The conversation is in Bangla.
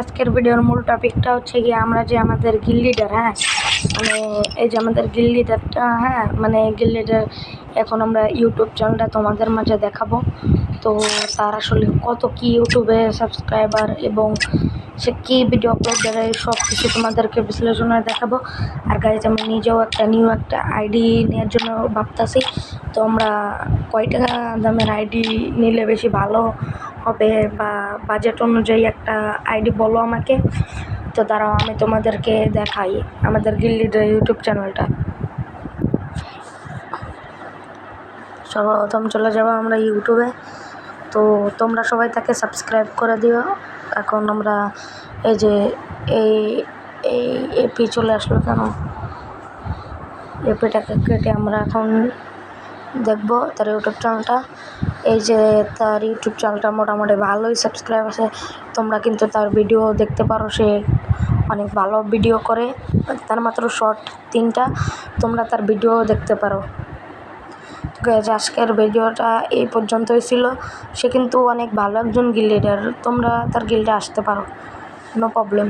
আজকের ভিডিওর মূল টপিকটা হচ্ছে গিয়ে আমরা যে আমাদের গিল লিডার, মানে এই যে আমাদের গিল লিডারটা, মানে গিল লিডার এখন আমরা ইউটিউব চ্যানেলটা তোমাদের মাঝে দেখাবো। তো তার আসলে কত কি ইউটিউবে সাবস্ক্রাইবার এবং সে কী ভিডিও আপলোড করে সব কিছু তোমাদেরকে বিশ্লেষণে দেখাবো। আর গাইজ আমি নিজেও নিউ একটা আইডি নেওয়ার জন্য ভাবতেছি। তো আমরা কয় টাকা দামের আইডি নিলে বেশি ভালো হবে বা বাজেট অনুযায়ী একটা আইডি বলো আমাকে। তো দাঁড়াও আমি তোমাদেরকে দেখাই আমাদের গিল লিডার ইউটিউব চ্যানেলটা। সর্বপ্রথম চলে যাবো আমরা ইউটিউবে। তো তোমরা সবাই তাকে সাবস্ক্রাইব করে দিও। এখন আমরা এই যে এই এই এপি চলে আসলো কেন, এপিটাকে কেটে আমরা এখন দেখবো তার ইউটিউব চ্যানেলটা। এই যে তার ইউটিউব চ্যানেলটা মোটামুটি ভালোই সাবস্ক্রাইব আছে। তোমরা কিন্তু তার ভিডিও দেখতে পারো, সে অনেক ভালো ভিডিও করে, তার মাত্র শর্ট 3টা। তোমরা তার ভিডিও দেখতে পারো। আজকের ভিডিওটা এই পর্যন্তই ছিল। সে কিন্তু অনেক ভালো একজন গিল লিডার, তোমরা তার গিল্ডে আসতে পারো, নো প্রবলেম।